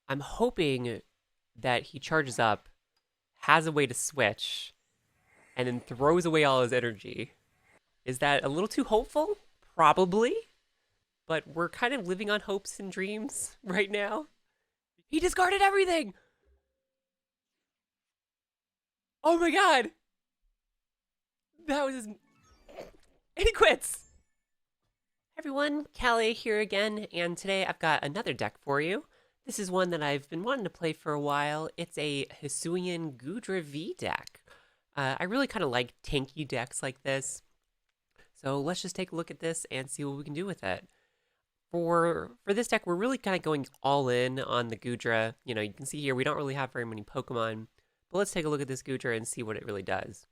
I'm hoping that he charges up, has a way to switch, and then throws away all his energy. Is that a little too hopeful? Probably. But we're kind of living on hopes and dreams right now. He discarded everything! Oh my god! That was his. And he quits! Everyone, Calais here again, and today I've got another deck for you. This is one that I've been wanting to play for a while. It's a Hisuian Goodra V deck. I really kind of like tanky decks like this. So let's just take a look at this and see what we can do with it. For this deck, we're really kind of going all in on the Goodra. You know, you can see here we don't really have very many Pokemon, but let's take a look at this Goodra and see what it really does.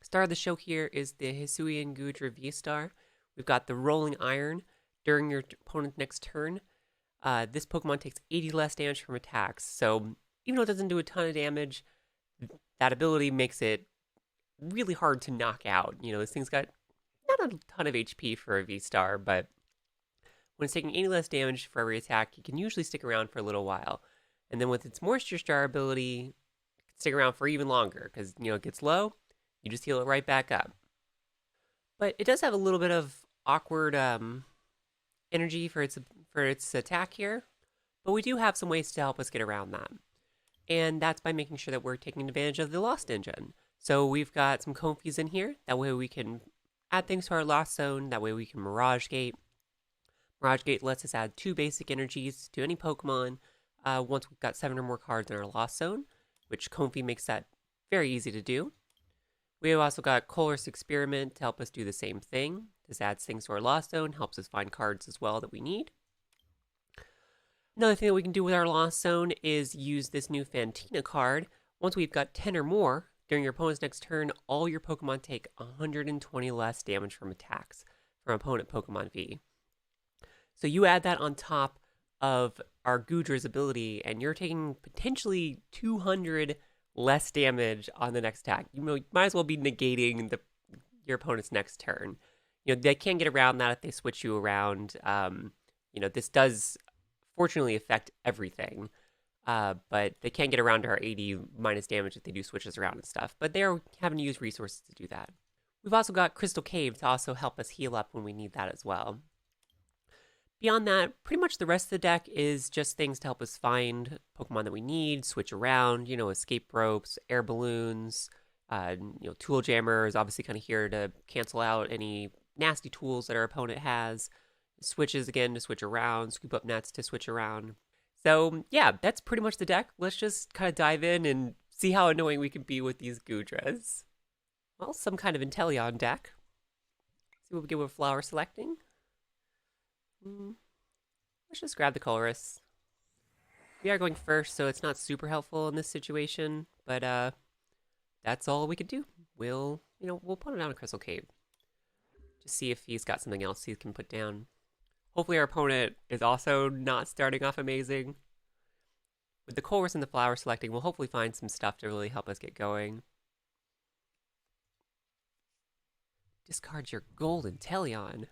Star of the show here is the Hisuian Goodra VSTAR. We've got the Rolling Iron. During your opponent's next turn, this Pokemon takes 80 less damage from attacks. So even though it doesn't do a ton of damage, that ability makes it really hard to knock out. You know, this thing's got not a ton of HP for a V-Star, but when it's taking 80 less damage for every attack, it can usually stick around for a little while. And then with its Moisture Star ability, it can stick around for even longer, because, you know, it gets low, you just heal it right back up. But it does have a little bit of awkward energy for its attack here, but we do have some ways to help us get around that. And that's by making sure that we're taking advantage of the Lost Engine. So we've got some Comfeys in here. That way we can add things to our Lost Zone. That way we can Mirage Gate. Mirage Gate lets us add 2 basic energies to any Pokemon once we've got 7 or more cards in our Lost Zone, which Comfey makes that very easy to do. We've also got Colress Experiment to help us do the same thing. This adds things to our Lost Zone, helps us find cards as well that we need. Another thing that we can do with our Lost Zone is use this new Fantina card. Once we've got 10 or more, during your opponent's next turn, all your Pokemon take 120 less damage from attacks from opponent Pokemon V. So you add that on top of our Goodra's ability, and you're taking potentially 200 less damage on the next attack. You might as well be negating your opponent's next turn. You know, they can get around that if they switch you around. You know, this does fortunately affect everything, but they can get around to our 80 minus damage if they do switches around and stuff. But they're having to use resources to do that. We've also got Crystal Cave to also help us heal up when we need that as well. Beyond that, pretty much the rest of the deck is just things to help us find Pokemon that we need, switch around, you know, escape ropes, air balloons, you know, Tool Jammer is obviously kind of here to cancel out any nasty tools that our opponent has. Switches again to switch around, Scoop Up Nets to switch around. So yeah, that's pretty much the deck. Let's just kind of dive in and see how annoying we can be with these Goodras. Well, some kind of Inteleon deck. See what we get with flower selecting. Let's just grab the Colress. We are going first, so it's not super helpful in this situation, but that's all we could do. We'll put him down in Crystal Cave. Just see if he's got something else he can put down. Hopefully our opponent is also not starting off amazing. With the Colress and the flower selecting, we'll hopefully find some stuff to really help us get going. Discard your golden Inteleon.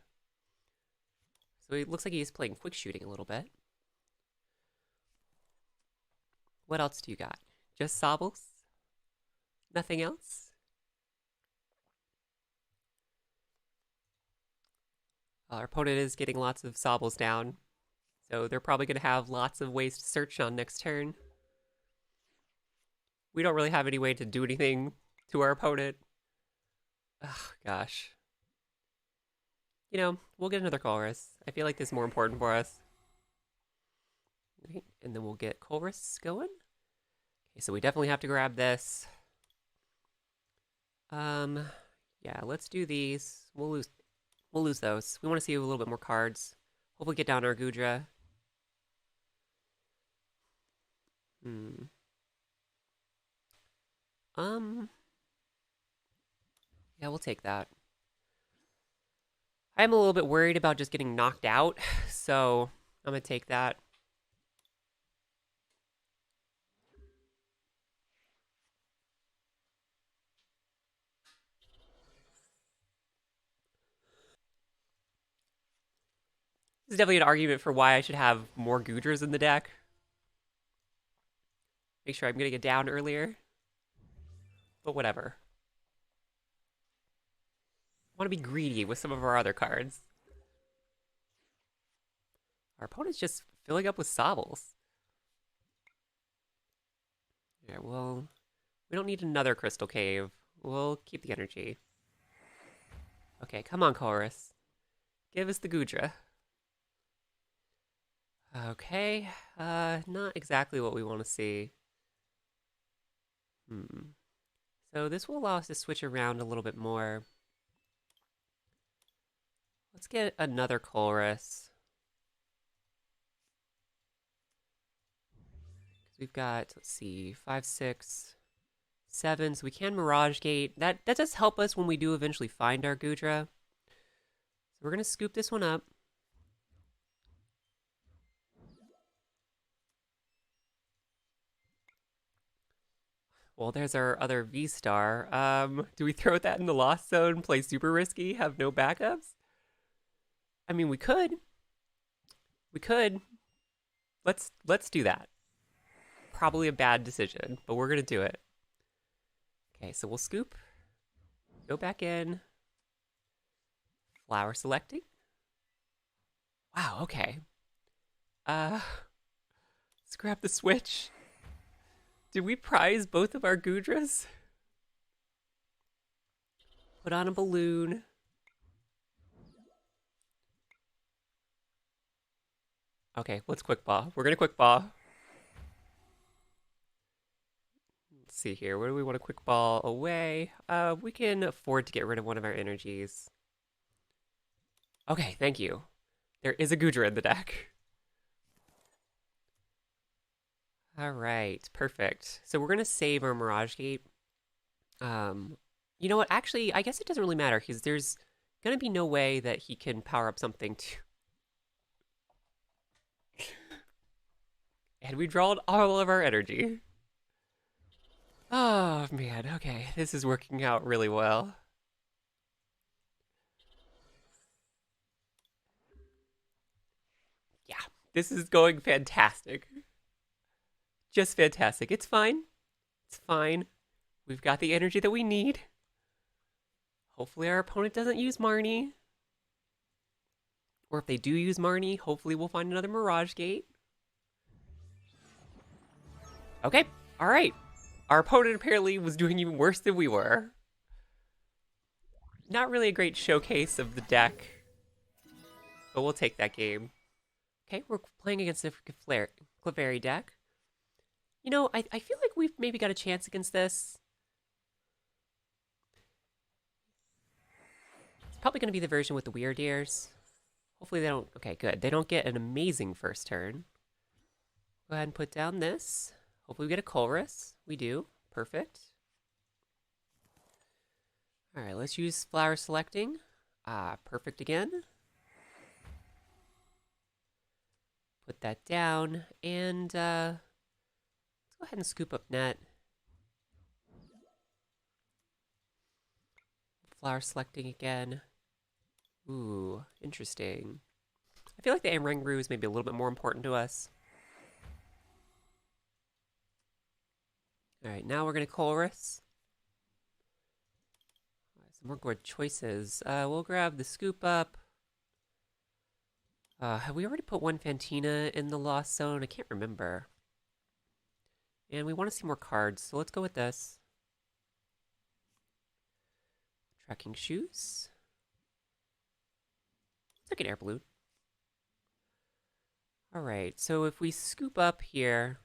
So it looks like he's playing quick shooting a little bit. What else do you got? Just Sobbles? Nothing else? Our opponent is getting lots of Sobbles down, so they're probably going to have lots of ways to search on next turn. We don't really have any way to do anything to our opponent. Ugh, gosh. You know, we'll get another Colress. I feel like this is more important for us. Okay, and then we'll get Colress going. Okay, so we definitely have to grab this. Yeah, let's do these. We'll lose those. We want to see a little bit more cards. Hopefully get down our Goodra. Yeah, we'll take that. I'm a little bit worried about just getting knocked out, so I'm going to take that. This is definitely an argument for why I should have more Goodras in the deck. Make sure I'm getting it down earlier. But whatever. I want to be greedy with some of our other cards. Our opponent's just filling up with Sobbles. Yeah, well, we don't need another Crystal Cave. We'll keep the energy. Okay, come on, Colress. Give us the Goodra. Okay, not exactly what we want to see. So this will allow us to switch around a little bit more. Let's get another Colress. We've got, let's see, 5, 6, 7. So we can Mirage Gate. That does help us when we do eventually find our Goodra. So we're going to scoop this one up. Well, there's our other V-Star. Do we throw that in the Lost Zone, play super risky, have no backups? I mean, we could. We could. Let's do that. Probably a bad decision, but we're gonna do it. Okay, so we'll scoop. Go back in. Flower selecting. Wow, okay. Let's grab the Switch. Did we prize both of our Goodras? Put on a balloon. Okay, let's quick ball. We're gonna quick ball. Let's see here. Where do we want to quick ball away? We can afford to get rid of one of our energies. Okay, thank you. There is a Goodra in the deck. All right, perfect. So we're gonna save our Mirage Gate. You know what? Actually, I guess it doesn't really matter because there's gonna be no way that he can power up something to. And we drawn all of our energy. Oh man, okay, this is working out really well. Yeah, this is going fantastic. Just fantastic. It's fine. It's fine. We've got the energy that we need. Hopefully our opponent doesn't use Marnie. Or if they do use Marnie, hopefully we'll find another Mirage Gate. Okay, alright. Our opponent apparently was doing even worse than we were. Not really a great showcase of the deck. But we'll take that game. Okay, we're playing against the Clefairy deck. You know, I feel like we've maybe got a chance against this. It's probably going to be the version with the weird ears. Hopefully they don't... Okay, good. They don't get an amazing first turn. Go ahead and put down this. Hopefully we get a Colress. We do. Perfect. Alright, let's use flower selecting. Perfect again. Put that down. And, let's go ahead and scoop up net. Flower selecting again. Ooh, interesting. I feel like the Oranguru is maybe a little bit more important to us. Alright, now we're going to Colress. Some more good choices. We'll grab the Scoop Up. Have we already put one Fantina in the Lost Zone? I can't remember. And we want to see more cards, so let's go with this. Tracking Shoes. It's like an Air Balloon. Alright, so if we scoop up here,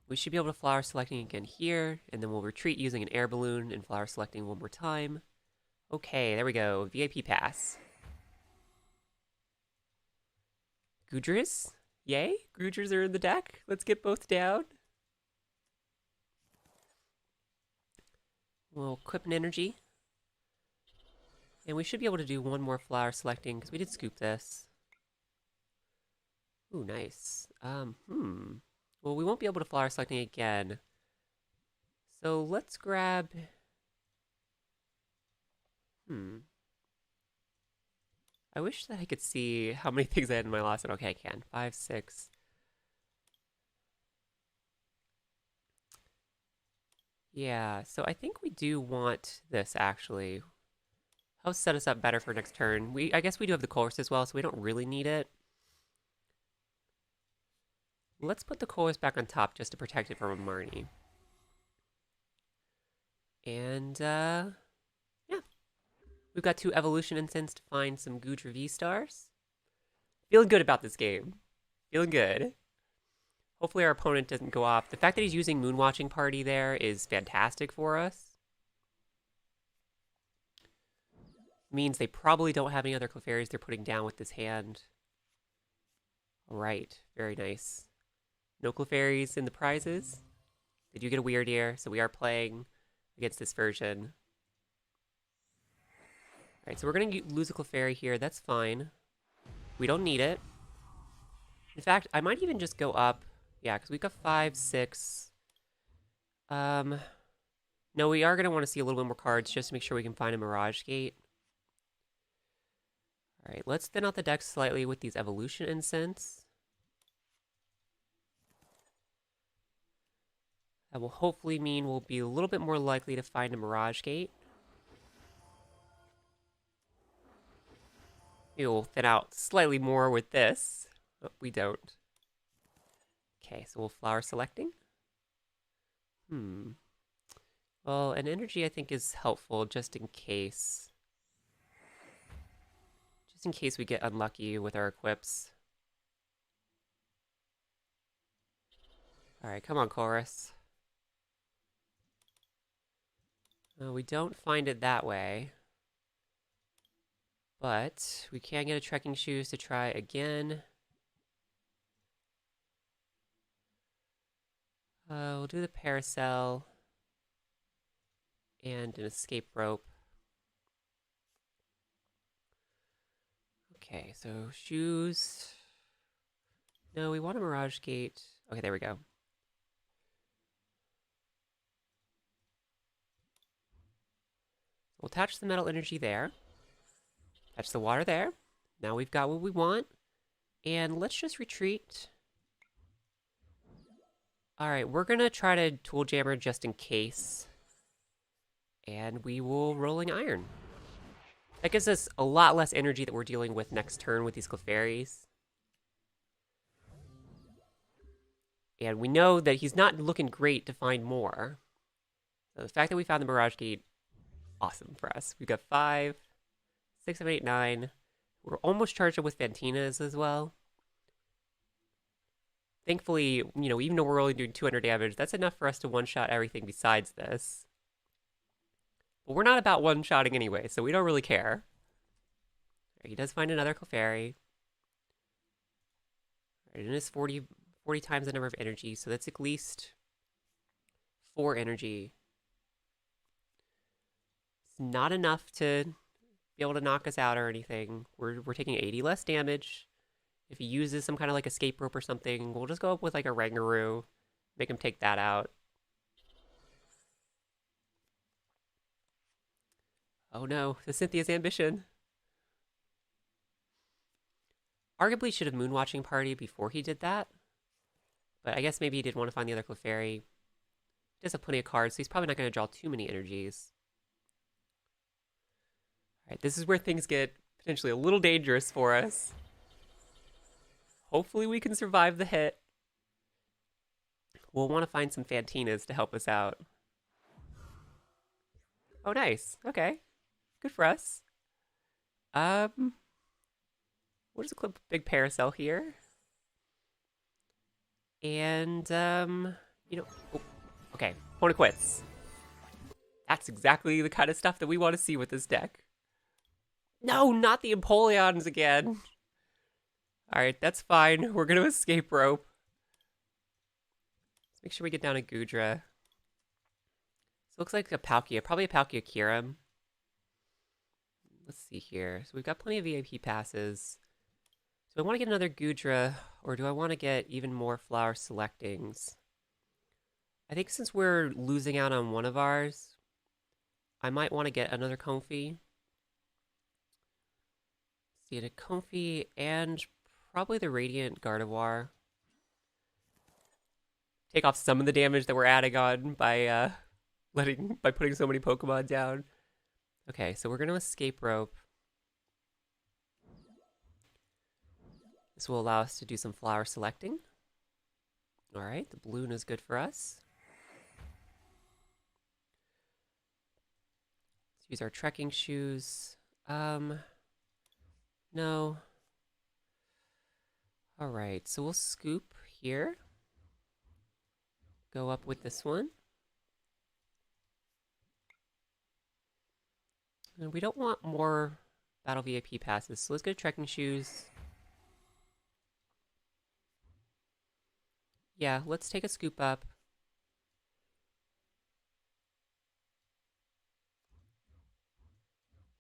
we should be able to flower selecting again here, and then we'll retreat using an Air Balloon and flower selecting one more time. Okay, there we go. VIP Pass. Goodras? Yay! Goodras are in the deck. Let's get both down. We'll equip an energy. And we should be able to do one more flower selecting, because we did scoop this. Ooh, nice. Well, we won't be able to flower selecting again. So let's grab... I wish that I could see how many things I had in my last one. Okay, I can. 5, 6. Yeah, so I think we do want this, actually. Helps set us up better for next turn. I guess we do have the Colress as well, so we don't really need it. Let's put the Colress back on top just to protect it from a Marnie. And, yeah. We've got 2 Evolution Incense to find some Goodra VSTARs. Feeling good about this game. Feeling good. Hopefully our opponent doesn't go off. The fact that he's using Moonwatching Party there is fantastic for us. Means they probably don't have any other Clefairies they're putting down with this hand. Alright, very nice. No Clefairies in the prizes. They do get a Weird Ear, so we are playing against this version. Alright, so we're going to lose a Clefairy here. That's fine. We don't need it. In fact, I might even just go up. Yeah, because we've got 5, 6. No, we are going to want to see a little bit more cards just to make sure we can find a Mirage Gate. Alright, let's thin out the deck slightly with these Evolution Incense. That will hopefully mean we'll be a little bit more likely to find a Mirage Gate. Maybe we'll thin out slightly more with this. But we don't. Okay, so we'll flower selecting. Well, an energy I think is helpful just in case. Just in case we get unlucky with our equips. Alright, come on, Colress. We don't find it that way. But we can get a Trekking Shoes to try again. We'll do the Parasol and an Escape Rope. Okay, so shoes. No, we want a Mirage Gate. Okay, there we go. We'll attach the Metal Energy there. Attach the water there. Now we've got what we want. And let's just retreat. Alright, we're going to try to Tool Jammer just in case. And we will Rolling Iron. That gives us a lot less energy that we're dealing with next turn with these Clefairies. And we know that he's not looking great to find more. So the fact that we found the Mirage Gate, awesome for us. We've got 5, 6, 7, 8, 9. We're almost charged up with Fantinas as well. Thankfully, you know, even though we're only doing 200 damage, that's enough for us to one-shot everything besides this. But we're not about one-shotting anyway, so we don't really care. He does find another Clefairy. Right, and it's 40 times the number of energy, so that's at least 4 energy. It's not enough to be able to knock us out or anything. We're taking 80 less damage. If he uses some kind of like escape rope or something, we'll just go up with like a Oranguru, make him take that out. Oh no, the Cynthia's ambition. Arguably should have Moonwatching Party before he did that. But I guess maybe he did want to find the other Clefairy. He does have plenty of cards, so he's probably not going to draw too many energies. Alright, this is where things get potentially a little dangerous for us. Hopefully we can survive the hit. We'll want to find some Fantinas to help us out. Oh, nice. Okay. Good for us. We'll just clip Big Parasol here. And, you know... Oh, okay, opponent quits. That's exactly the kind of stuff that we want to see with this deck. No, not the Empoleons again. Alright, that's fine. We're going to Escape Rope. Let's make sure we get down a Goodra. So it looks like a Palkia, probably a Palkia Kyurem. Let's see here. So we've got plenty of VIP passes. Do I want to get another Goodra, or do I want to get even more flower selectings? I think since we're losing out on one of ours, I might want to get another Comfey. See, a Comfey and probably the Radiant Gardevoir. Take off some of the damage that we're adding on by by putting so many Pokemon down. Okay, so we're going to Escape Rope. This will allow us to do some flower selecting. All right, the balloon is good for us. Let's use our trekking shoes. No. All right, so we'll scoop here. Go up with this one. And we don't want more Battle VIP passes, so let's go to trekking shoes. Yeah, let's take a scoop up.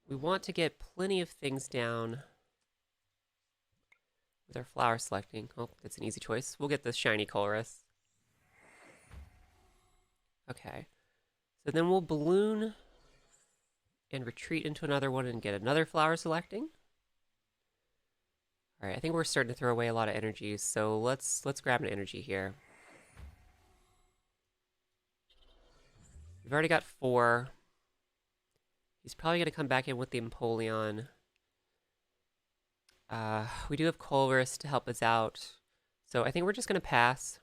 We want to get plenty of things down with our flower selecting. Oh, that's an easy choice. We'll get the shiny Colress. Okay. So then we'll balloon and retreat into another one and get another flower selecting. All right, I think we're starting to throw away a lot of energy, so let's grab an energy here. We've already got 4. He's probably going to come back in with the Empoleon. We do have Colress to help us out, so I think we're just going to pass.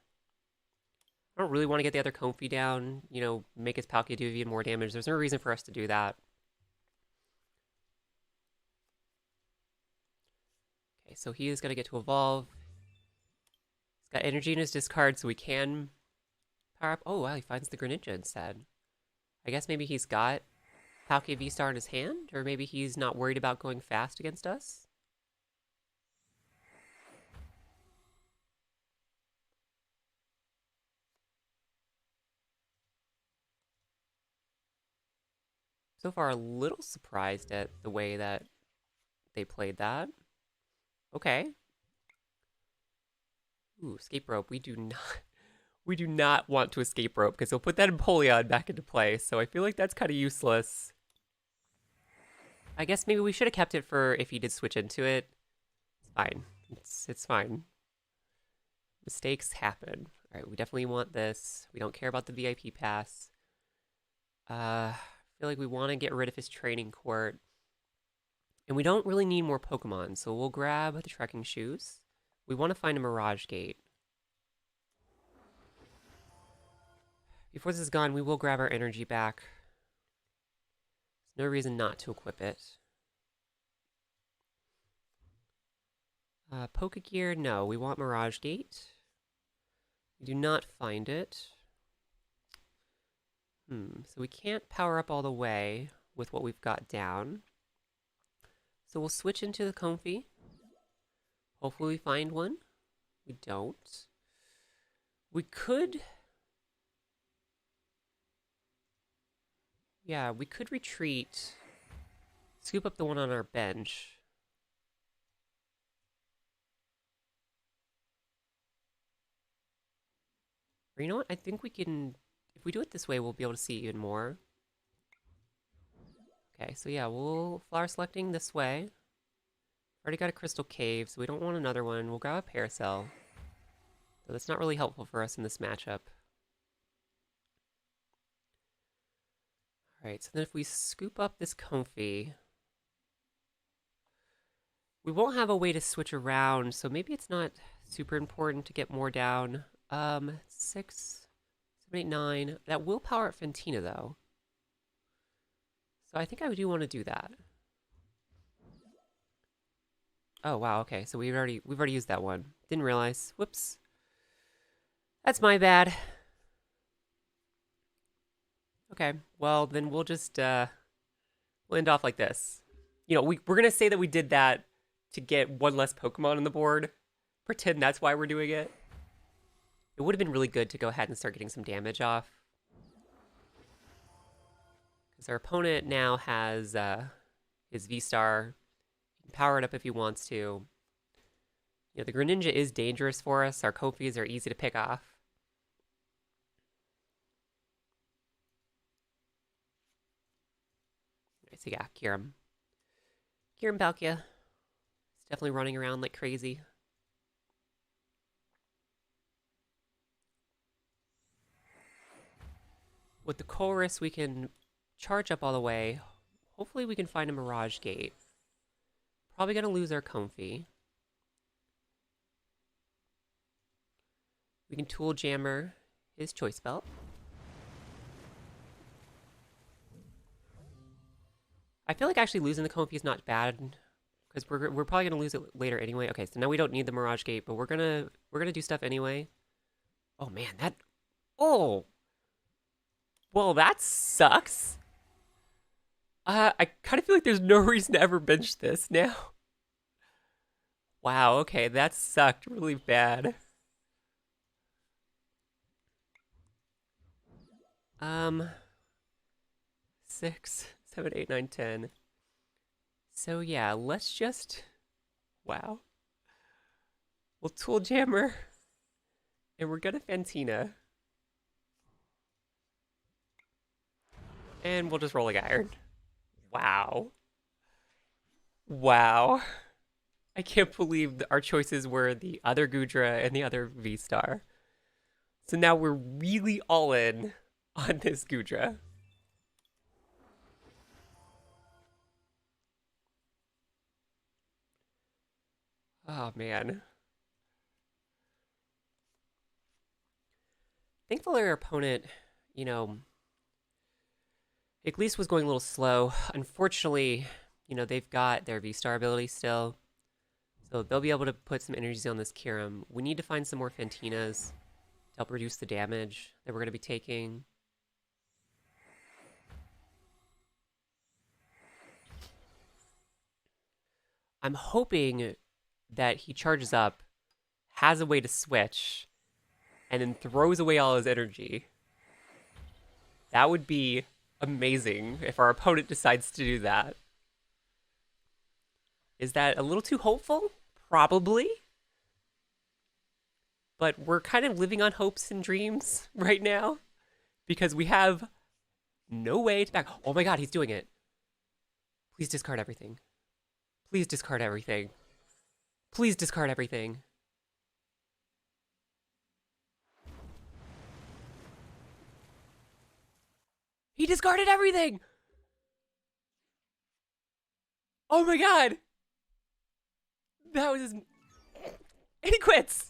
I don't really want to get the other Comfey down, you know, make his Palkia do even more damage. There's no reason for us to do that. Okay, so he is going to get to evolve. He's got energy in his discard, so we can power up. Oh, wow, he finds the Greninja instead. I guess maybe he's got Palkia V-Star in his hand, or maybe he's not worried about going fast against us. So far, a little surprised at the way that they played that. Okay. Ooh, escape rope. We do not want to escape rope because he'll put that Empoleon back into play. So I feel like that's kind of useless. I guess maybe we should have kept it for if he did switch into it. It's fine. It's fine. Mistakes happen. All right, we definitely want this. We don't care about the VIP pass. I feel like we want to get rid of his training court. And we don't really need more Pokemon, so we'll grab the trekking shoes. We want to find a Mirage Gate. Before this is gone, we will grab our energy back. There's no reason not to equip it. Pokégear, no. We want Mirage Gate. We do not find it. So we can't power up all the way with what we've got down. So we'll switch into the Comfey. Hopefully we find one. We don't. We could... Yeah, we could retreat. Scoop up the one on our bench. Or you know what? I think we can... If we do it this way, we'll be able to see even more. Okay, so yeah, we'll flower selecting this way. Already got a Crystal Cave, so we don't want another one. We'll grab a Parasol. So that's not really helpful for us in this matchup. Alright, so then if we scoop up this Comfey, we won't have a way to switch around, so maybe it's not super important to get more down. 6, 7, 8, 9. That will power up Fantina, though. So I think I do want to do that. Oh, wow, okay, so we've already used that one. Didn't realize. Whoops. That's my bad. Okay, well, then we'll just, we'll end off like this. You know, we're gonna say that we did that to get one less Pokemon on the board. Pretend that's why we're doing it. It would have been really good to go ahead and start getting some damage off. Because our opponent now has his V-Star. He can power it up if he wants to. You know, the Greninja is dangerous for us. Our Comfeys are easy to pick off. Alright, so yeah, Kyurem. Kyurem Palkia. It's definitely running around like crazy. With the Colress, we can charge up all the way. Hopefully we can find a Mirage Gate. Probably going to lose our Comfey. We can Tool Jammer his Choice Belt. I feel like actually losing the Comfey is not bad, because we're probably gonna lose it later anyway. Okay, so now we don't need the Mirage Gate, but we're gonna do stuff anyway. Oh man, oh, well that sucks. I kind of feel like there's no reason to ever bench this now. Wow, okay, that sucked really bad. 6, 7, 8, 9, 10. So yeah, let's just... Wow. We'll Tool Jammer. And we're gonna Fantina. And we'll just roll a iron. Wow. Wow. I can't believe our choices were the other Goodra and the other V-Star. So now we're really all in on this Goodra. Oh, man. Thankfully, our opponent, you know, at least was going a little slow. Unfortunately, you know, they've got their V-Star ability still. So they'll be able to put some energies on this Kyurem. We need to find some more Fantinas to help reduce the damage that we're going to be taking. I'm hoping that he charges up, has a way to switch, and then throws away all his energy. That would be amazing if our opponent decides to do that. Is that a little too hopeful? Probably. But we're kind of living on hopes and dreams right now, because we have no way to back. Oh my god, he's doing it. Please discard everything. Please discard everything. Please discard everything. He discarded everything! Oh my god! That was his... And he quits!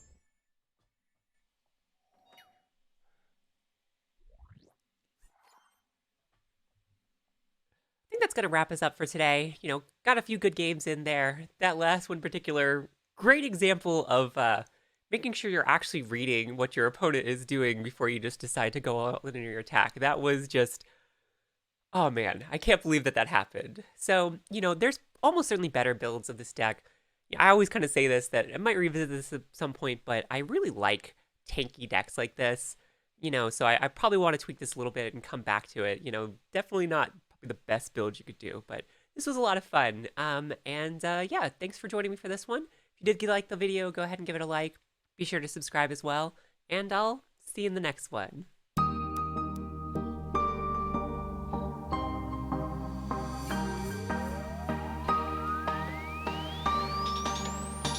I think that's gonna wrap us up for today. You know, got a few good games in there. That last one in particular, great example of making sure you're actually reading what your opponent is doing before you just decide to go all in your attack. That was just... Oh man, I can't believe that happened. So, you know, there's almost certainly better builds of this deck. I always kind of say this, that I might revisit this at some point, but I really like tanky decks like this. You know, so I probably want to tweak this a little bit and come back to it. You know, definitely not the best build you could do, but this was a lot of fun. Yeah, thanks for joining me for this one. If you did like the video, go ahead and give it a like. Be sure to subscribe as well, and I'll see you in the next one.